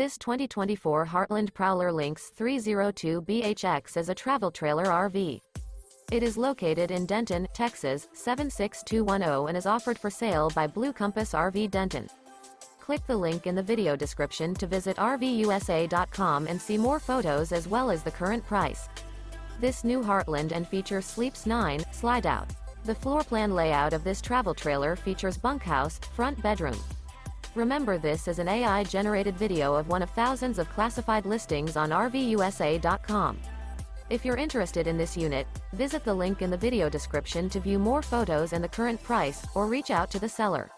This 2024 Heartland Prowler Lynx 302 BHX is a travel trailer RV. It is located in Denton, Texas, 76210 and is offered for sale by Blue Compass RV Denton. Click the link in the video description to visit RVUSA.com and see more photos as well as the current price. This new Heartland and features Sleeps 9, Slideout. The floor plan layout of this travel trailer features bunkhouse, front bedroom. Remember, this is an AI-generated video of one of thousands of classified listings on RVUSA.com. If you're interested in this unit, visit the link in the video description to view more photos and the current price, or reach out to the seller.